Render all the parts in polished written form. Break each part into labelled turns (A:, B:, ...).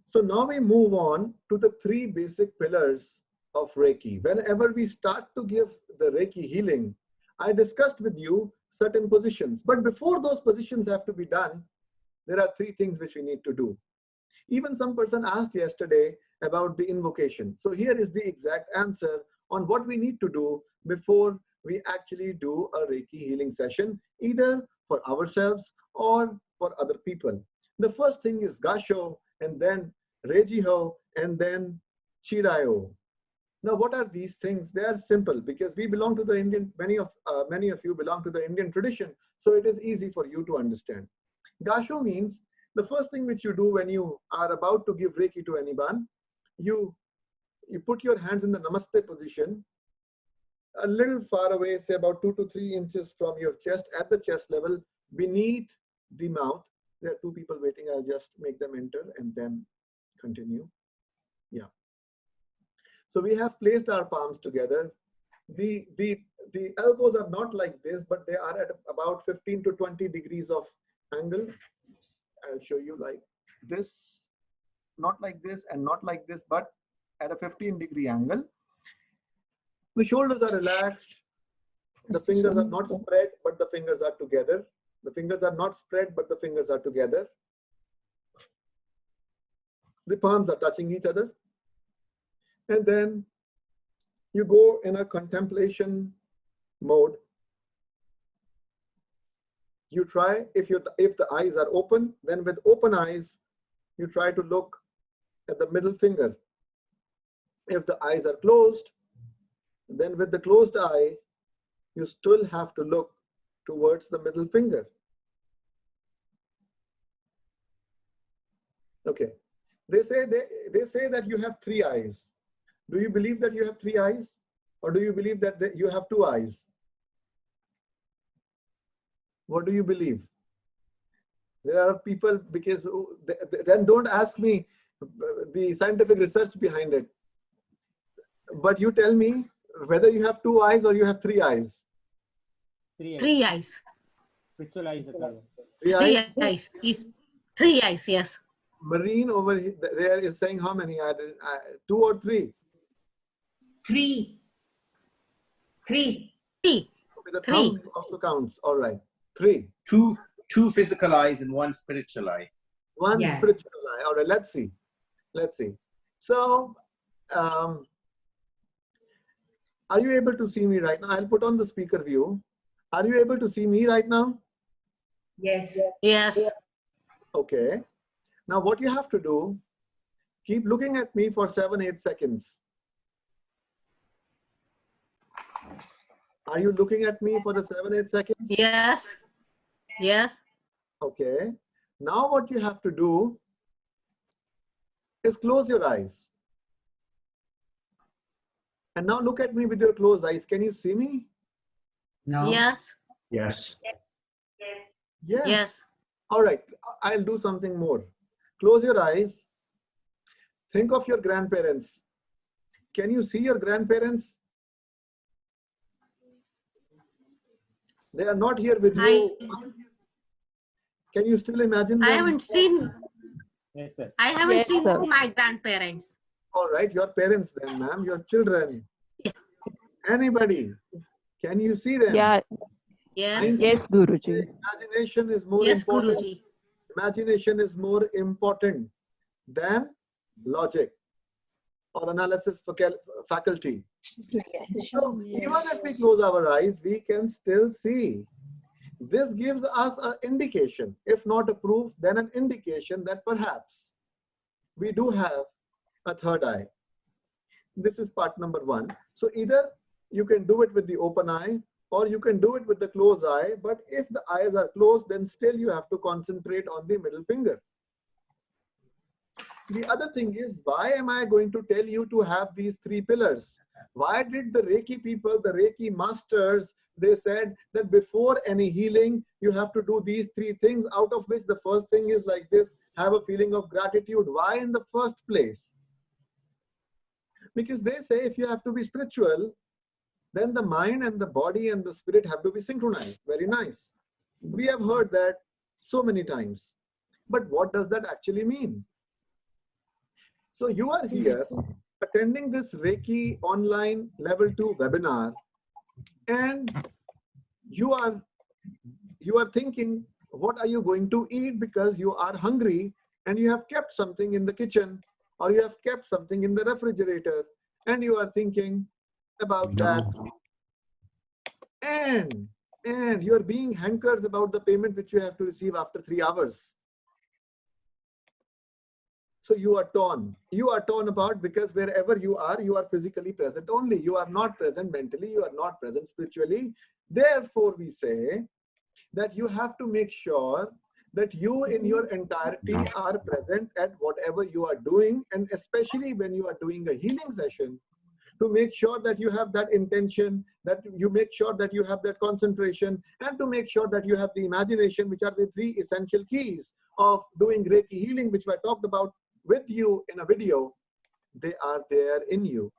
A: So now we move on to the three basic pillars of Reiki. Whenever we start to give the Reiki healing, I discussed with you certain positions. But before those positions have to be done, there are three things which we need to do. Even some person asked yesterday about the invocation. So here is the exact answer on what we need to do before we actually do a Reiki healing session, either for ourselves or for other people. The first thing is Gasho, and then Rejiho, and then Chirayo. Now, what are these things? They are simple because we belong to the Indian, many of you belong to the Indian tradition, so it is easy for you to understand. Gasho means the first thing which you do when you are about to give Reiki to anyone, you put your hands in the Namaste position, a little far away, say about 2 to 3 inches from your chest, at the chest level, beneath the mouth. There are two people waiting. I'll just make them enter and then continue. Yeah. So we have placed our palms together. The elbows are not like this, but they are at about 15 to 20 degrees of angle. I'll show you like this, not like this and not like this, but at a 15-degree angle. The shoulders are relaxed. The fingers are not spread, but the fingers are together. The fingers are not spread, but the fingers are together. The palms are touching each other. And then you go in a contemplation mode. You try, if the eyes are open, then with open eyes, you try to look at the middle finger. If the eyes are closed, then with the closed eye, you still have to look towards the middle finger. Okay. They say that you have three eyes. Do you believe that you have three eyes? Or do you believe that you have two eyes? What do you believe? There are people, because then don't ask me the scientific research behind it. But you tell me whether you have two eyes or you have three eyes.
B: Three eyes.
C: Spiritual eyes.
B: Three eyes. Three eyes, yes.
A: Marine over there is saying how many? Two or three?
D: Three.
A: Okay, the thumb also counts. All right. Three.
E: Two physical eyes and one spiritual eye.
A: One spiritual eye. All right, let's see. Let's see. So, are you able to see me right now? I'll put on the speaker view. Are you able to see me right now?
D: Yes.
B: Yes.
A: Okay. Now what you have to do, keep looking at me for 7-8 seconds. Are you looking at me for the 7-8 seconds?
B: Yes. Yes.
A: Okay. Now what you have to do is close your eyes. And now look at me with your closed eyes. Can you see me?
D: No.
B: Yes.
C: Yes.
A: Yes.
B: Yes.
A: All right. I'll do something more. Close your eyes. Think of your grandparents. Can you see your grandparents? They are not here with you. Can you still imagine them?
B: I haven't seen.
C: Yes, sir.
B: I haven't seen my grandparents.
A: All right, your parents then, ma'am, your children.
B: Yeah.
A: Anybody? Can you see them?
F: Yeah.
B: Yes.
F: Yes, Guruji.
A: Imagination is more
B: Yes,
A: important.
B: Guruji.
A: Imagination is more important than logic or analysis faculty. So even if we close our eyes, we can still see. This gives us an indication, if not a proof, then an indication that perhaps we do have a third eye. This is part number one. So either you can do it with the open eye or you can do it with the closed eye. But if the eyes are closed, then still you have to concentrate on the middle finger. The other thing is, why am I going to tell you to have these three pillars? Why did the Reiki people, the Reiki masters, they said that before any healing, you have to do these three things, out of which the first thing is like this, have a feeling of gratitude. Why in the first place? Because they say if you have to be spiritual, then the mind and the body and the spirit have to be synchronized. Very nice. We have heard that so many times. But what does that actually mean? So you are here attending this Reiki online level 2 webinar, and you are thinking, what are you going to eat, because you are hungry and you have kept something in the kitchen or you have kept something in the refrigerator and you are thinking about that, and you are being hankers about the payment which you have to receive after 3 hours. So you are torn. You are torn about, because wherever you are physically present only. You are not present mentally. You are not present spiritually. Therefore, we say that you have to make sure that you in your entirety are present at whatever you are doing, and especially when you are doing a healing session, to make sure that you have that intention, that you make sure that you have that concentration, and to make sure that you have the imagination, which are the 3 essential keys of doing Reiki healing, which I talked about with you in a video. They are there in you.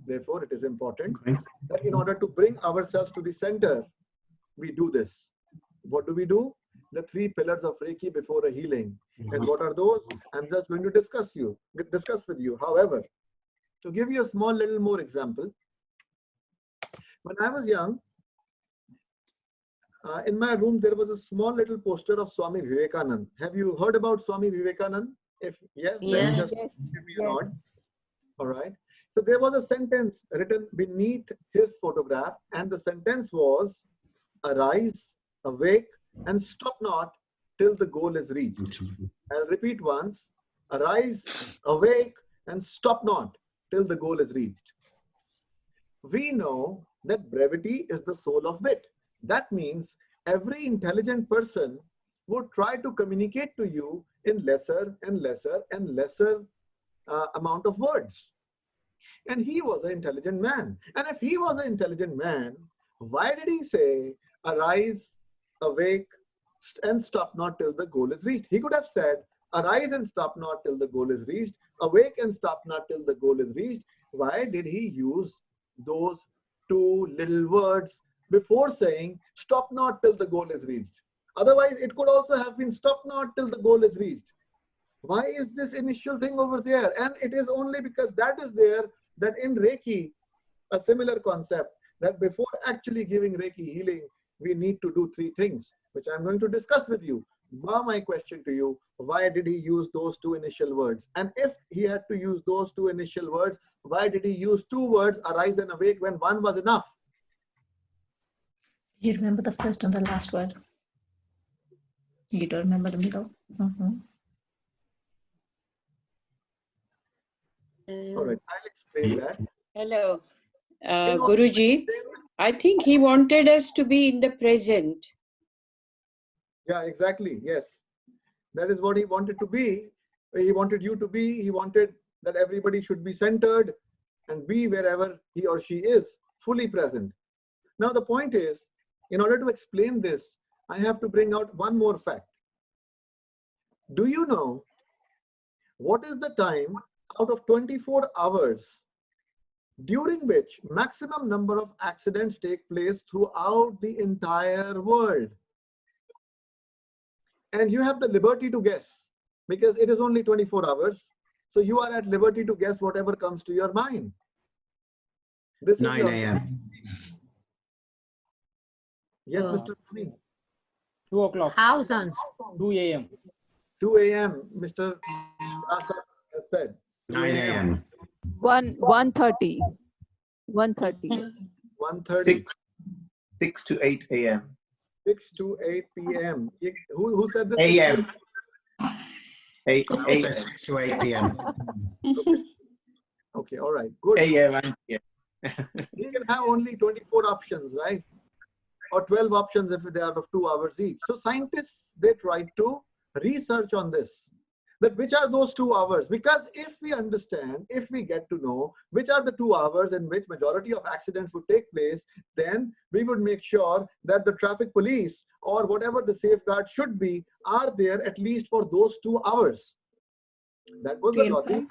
A: Therefore, it is important that in order to bring ourselves to the center, we do this. What do we do? The 3 pillars of Reiki before a healing. And what are those? I'm just going to discuss with you. However, to give you a small little more example, when I was young, in my room, there was a small little poster of Swami Vivekanand. Have you heard about Swami Vivekanand? If yes, then
B: Yes.
A: just give me a nod. All right. So there was a sentence written beneath his photograph, and the sentence was, "Arise, awake, and stop not till the goal is reached." I'll repeat once. Arise, awake, and stop not till the goal is reached. We know that brevity is the soul of wit. That means every intelligent person would try to communicate to you in lesser and lesser and lesser amount of words. And he was an intelligent man. And if he was an intelligent man, why did he say, "Arise, awake, and stop not till the goal is reached"? He could have said, "Arise and stop not till the goal is reached, awake and stop not till the goal is reached." Why did he use those 2 little words before saying, "Stop not till the goal is reached"? Otherwise, it could also have been, "Stop not till the goal is reached." Why is this initial thing over there? And it is only because that is there, that in Reiki, a similar concept, that before actually giving Reiki healing, we need to do 3 things, which I'm going to discuss with you. Now my question to you, why did he use those 2 initial words? And if he had to use those 2 initial words, why did he use 2 words, arise and awake, when 1 was enough?
F: You remember the first and the last word? You don't remember the middle?
A: All right, I'll explain that.
G: Hello,
A: In order to
G: Guruji.
A: explain-
G: I think he wanted us to be in the present.
A: Yeah, exactly. Yes. That is what he wanted to be. He wanted you to be. He wanted that everybody should be centered and be wherever he or she is, fully present. Now, the point is, in order to explain this, I have to bring out one more fact. Do you know what is the time out of 24 hours during which maximum number of accidents take place throughout the entire world? And you have the liberty to guess, because it is only 24 hours. So you are at liberty to guess whatever comes to your mind. This is
H: 9 a.m.
A: Yes,
C: Oh.
A: Mr. Rami.
C: 2 o'clock,
B: Thousands.
C: 2 a.m.
A: 2 a.m. Mr. Rasa has said.
H: 9 a.m.
I: 1:30. 1:30.
A: 1:30.
E: 6 to 8 a.m.
A: 6 to 8 p.m. Who said this?
E: a.m. 8
H: I'll say 6 to 8 p.m.
A: Okay, all right, good.
E: a.m. and p.m.
A: You can have only 24 options, right? Or 12 options if they are of 2 hours each. So scientists, they try to research on this, that which are those 2 hours. Because if we understand, if we get to know which are the 2 hours in which majority of accidents would take place, then we would make sure that the traffic police or whatever the safeguard should be are there at least for those 2 hours. That was the logic,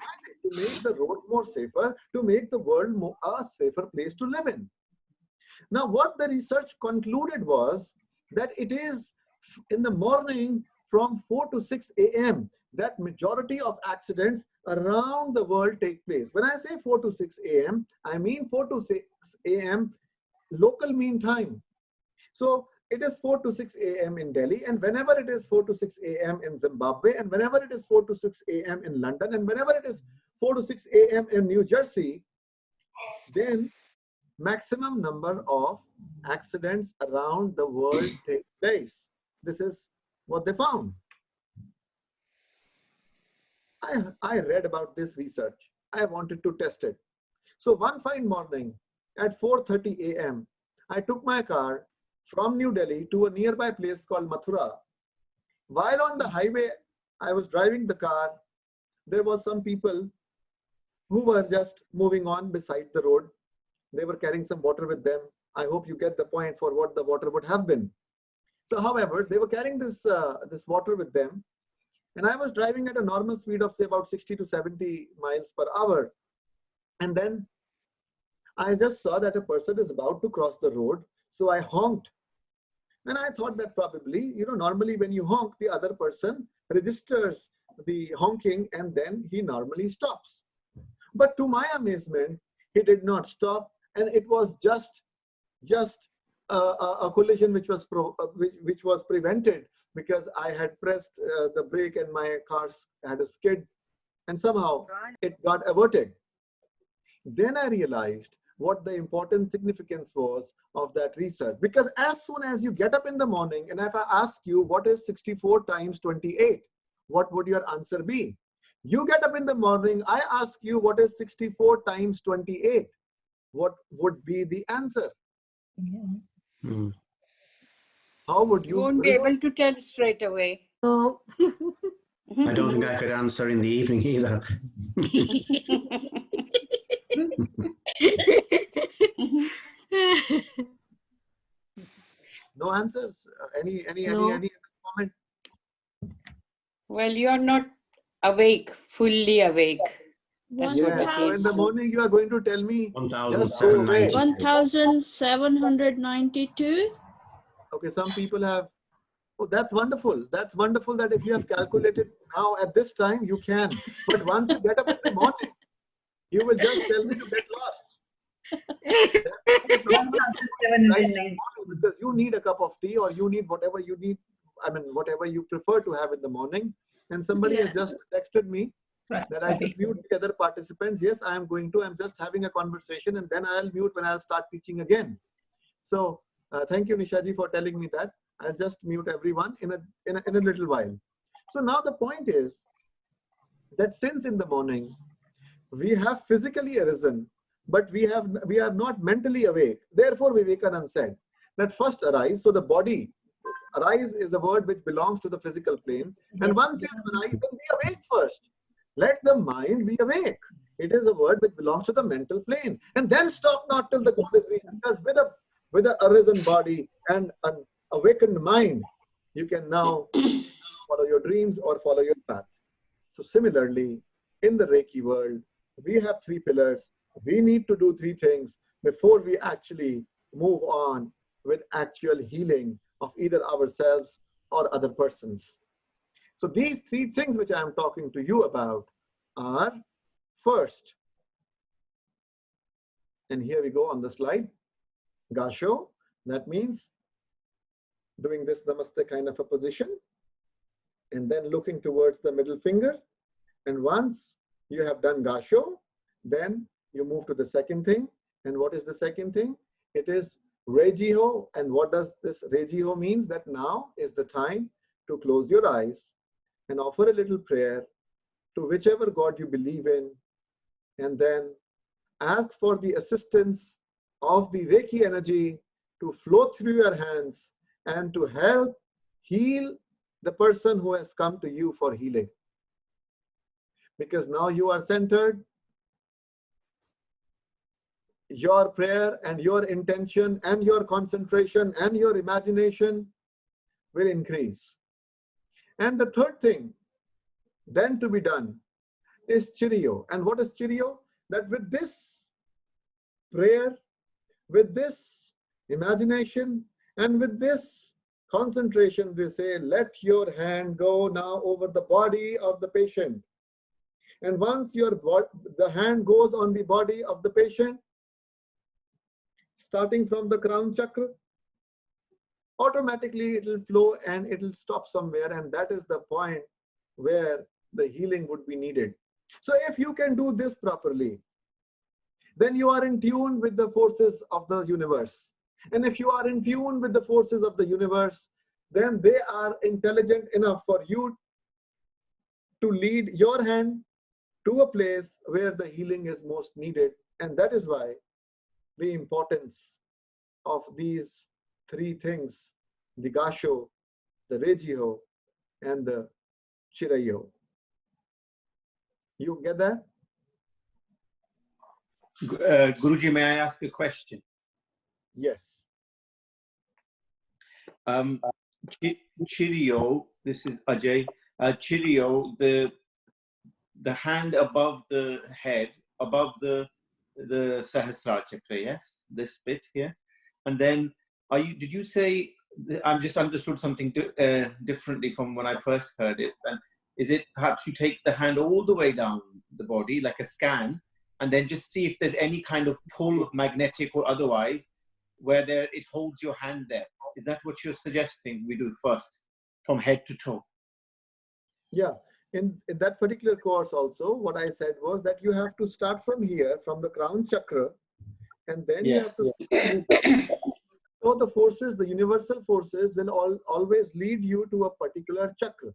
A: to make the roads more safer, to make the world more, a safer place to live in. Now, what the research concluded was that it is in the morning from 4 to 6 a.m. that majority of accidents around the world take place. When I say 4 to 6 a.m., I mean 4 to 6 a.m. local mean time. So it is 4 to 6 a.m. in Delhi, and whenever it is 4 to 6 a.m. in Zimbabwe, and whenever it is 4 to 6 a.m. in London, and whenever it is 4 to 6 a.m. in New Jersey, then maximum number of accidents around the world take place. This is what they found. I read about this research. I wanted to test it. So one fine morning at 4:30 a.m., I took my car from New Delhi to a nearby place called Mathura. While on the highway, I was driving the car. There were some people who were just moving on beside the road. They were carrying some water with them. I hope you get the point for what the water would have been. So, however, they were carrying this water with them. And I was driving at a normal speed of say about 60 to 70 miles per hour. And then I just saw that a person is about to cross the road. So I honked. And I thought that probably, normally when you honk, the other person registers the honking and then he normally stops. But to my amazement, he did not stop. And it was just a collision which was prevented because I had pressed the brake and my car had a skid and somehow it got averted. Then I realized what the important significance was of that research. Because as soon as you get up in the morning, and if I ask you what is 64 times 28, what would your answer be? You get up in the morning, I ask you what is 64 times 28. What would be the answer?
H: Hmm.
A: How would
G: You
A: you
G: won't be able to tell straight away.
B: No.
H: I don't think I could answer in the evening either.
A: No answers? Any
B: No.
A: comment?
G: Well, you're not awake, fully awake. That's what
A: Yes.
G: it
A: So in
G: is.
A: the morning you are going to tell me just go away.
H: 1,792.
G: 1792.
A: Okay, some people have. Oh, that's wonderful. That's wonderful that if you have calculated now at this time, you can. But once you get up in the morning, you will just tell me to get lost.
D: 1790.
A: Because you need a cup of tea or you need whatever you need, whatever you prefer to have in the morning. And somebody has just texted me that I should mute the other participants. Yes, I am going to. I'm just having a conversation and then I'll mute when I'll start teaching again. So thank you, Nishaji, for telling me that. I'll just mute everyone in a little while. So now the point is that since in the morning we have physically arisen, but we are not mentally awake. Therefore, Vivekananda said that first arise. So the body, arise is a word which belongs to the physical plane. And once you have arisen, then be awake first. Let the mind be awake. It is a word which belongs to the mental plane. And then stop not till the goal is reached. Because with a arisen body and an awakened mind, you can now follow your dreams or follow your path. So similarly, in the Reiki world, we have 3 pillars. We need to do 3 things before we actually move on with actual healing of either ourselves or other persons. So these 3 things which I am talking to you about are first, and here we go on the slide, Gasho. That means doing this Namaste kind of a position and then looking towards the middle finger. And once you have done Gasho, then you move to the second thing. And what is the second thing? It is Rejiho. And what does this Rejiho means? That now is the time to close your eyes and offer a little prayer to whichever God you believe in. And then ask for the assistance of the Reiki energy to flow through your hands and to help heal the person who has come to you for healing. Because now you are centered, your prayer and your intention and your concentration and your imagination will increase. And the third thing then to be done is Chiriyo. And what is Chiriyo? That with this prayer, with this imagination, and with this concentration, they say, let your hand go now over the body of the patient. And once the hand goes on the body of the patient, starting from the crown chakra, automatically it will flow and it will stop somewhere. And that is the point where the healing would be needed. So if you can do this properly, then you are in tune with the forces of the universe. And if you are in tune with the forces of the universe, then they are intelligent enough for you to lead your hand to a place where the healing is most needed. And that is why the importance of these three things, the Gasho, the Rejiho, and the Chirayo. You get that?
E: Guruji, may I ask a question?
A: Yes.
E: Chirio, this is Ajay. Chirio, the hand above the head, above the Sahasrara chakra, yes? This bit here. And then, did you say, I've just understood something differently from when I first heard it. And is it perhaps you take the hand all the way down the body, like a scan, and then just see if there's any kind of pull, magnetic or otherwise, where it holds your hand there? Is that what you're suggesting we do first, from head to toe?
A: Yeah. In that particular course also, what I said was that you have to start from here, from the crown chakra, and then you have to so the forces, the universal forces will always lead you to a particular chakra.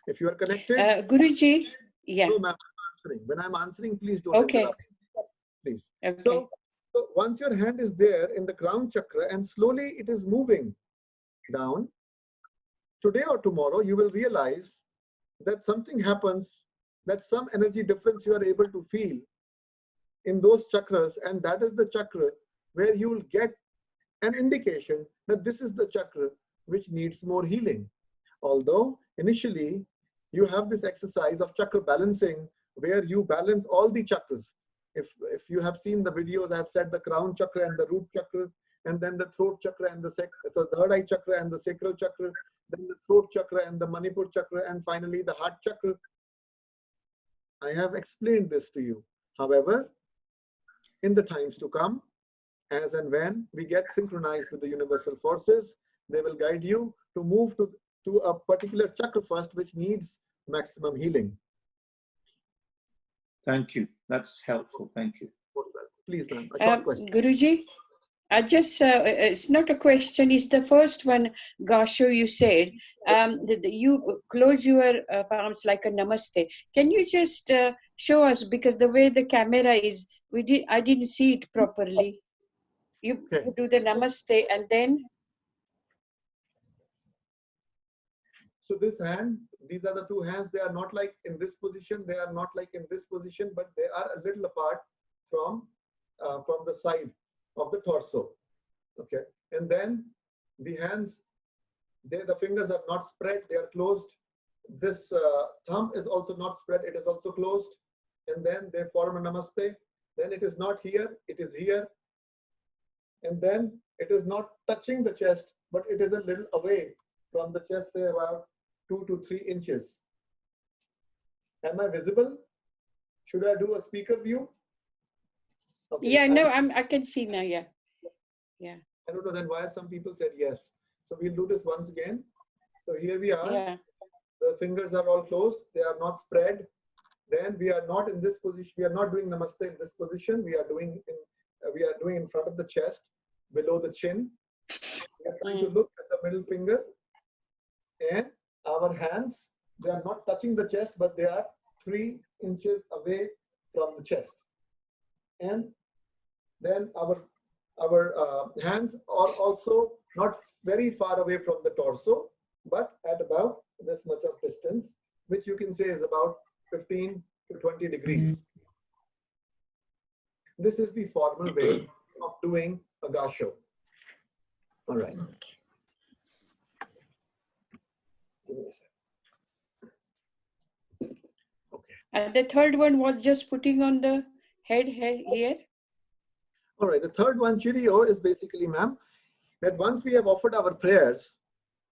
A: If you are connected.
G: Guruji, yeah.
A: No, ma'am, I'm answering. When I'm answering, please don't interrupt. Please.
G: Okay.
A: So once your hand is there in the crown chakra and slowly it is moving down, today or tomorrow, you will realize that something happens, that some energy difference you are able to feel in those chakras, and that is the chakra where you will get an indication that this is the chakra which needs more healing. Although initially you have this exercise of chakra balancing where you balance all the chakras. If you have seen the videos, I have said the crown chakra and the root chakra, and then the throat chakra and the third eye chakra and the sacral chakra, then the throat chakra and the Manipur chakra, and finally the heart chakra. I have explained this to you. However, in the times to come, as and when we get synchronized with the universal forces, they will guide you to move to a particular chakra first, which needs maximum healing.
E: Thank you. That's helpful. Thank you.
A: Please, ma'am, a short question.
G: Guruji, I just, it's not a question, it's the first one, Gasho, you said. You close your palms like a namaste. Can you just show us, because the way the camera is, I didn't see it properly. You do the namaste and then?
A: So this hand, these are the two hands, they are not like in this position, they are not like in this position, but they are a little apart from the side of the torso. Okay. And then the hands, the fingers are not spread, they are closed. This thumb is also not spread, it is also closed. And then they form a namaste. Then it is not here, it is here. And then it is not touching the chest, but it is a little away from the chest, say about 2 to 3 inches. Am I visible? Should I do a speaker view? Okay.
G: Yeah, no, I can see now, yeah. Yeah.
A: I don't know then why some people said yes. So we'll do this once again. So here we are.
G: Yeah.
A: The fingers are all closed. They are not spread. Then we are not in this position. We are not doing namaste in this position. We are doing in front of the chest, below the chin. We are trying to look at the middle finger. And our hands, they are not touching the chest, but they are 3 inches away from the chest. And then our hands are also not very far away from the torso, but at about this much of distance, which you can say is about 15 to 20 degrees. This is the formal way of doing a gasho. All right. Give me a second. Okay.
G: And the third one was just putting on the head here.
A: All right. The third one, Chirio, is basically, ma'am, that once we have offered our prayers,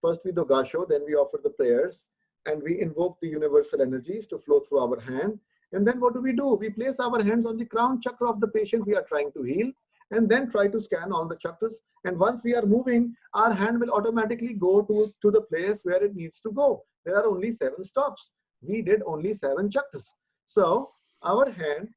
A: first we do Gasho, then we offer the prayers, and we invoke the universal energies to flow through our hand. And then what do? We place our hands on the crown chakra of the patient we are trying to heal, and then try to scan all the chakras. And once we are moving, our hand will automatically go to the place where it needs to go. There are only 7 stops. We did only 7 chakras. So our hand,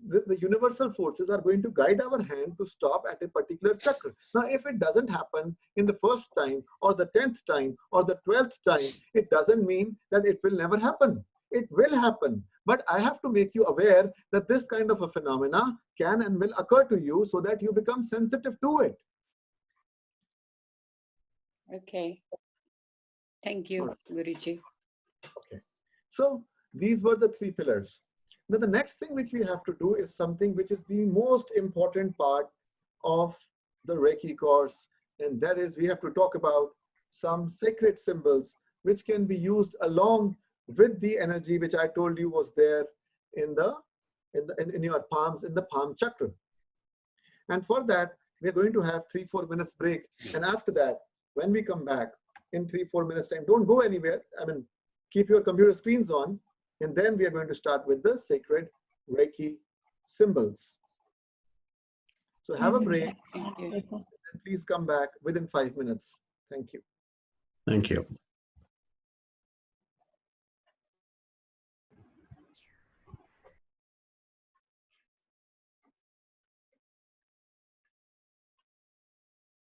A: the universal forces are going to guide our hand to stop at a particular chakra. Now, if it doesn't happen in the first time or the 10th time or the 12th time, it doesn't mean that it will never happen. It will happen. But I have to make you aware that this kind of a phenomena can and will occur to you so that you become sensitive to it.
G: Okay. Thank you, Guruji.
A: Okay. So these were the 3 pillars. Now, the next thing which we have to do is something which is the most important part of the Reiki course, and that is we have to talk about some sacred symbols which can be used along with the energy which I told you was there in your palms, in the palm chakra. And for that, we're going to have 3-4 minutes break. And after that, when we come back in 3-4 minutes time, don't go anywhere. I mean, keep your computer screens on. And then we are going to start with the sacred Reiki symbols. So have a break.
G: Thank you.
A: And please come back within 5 minutes. Thank you.
H: Thank you.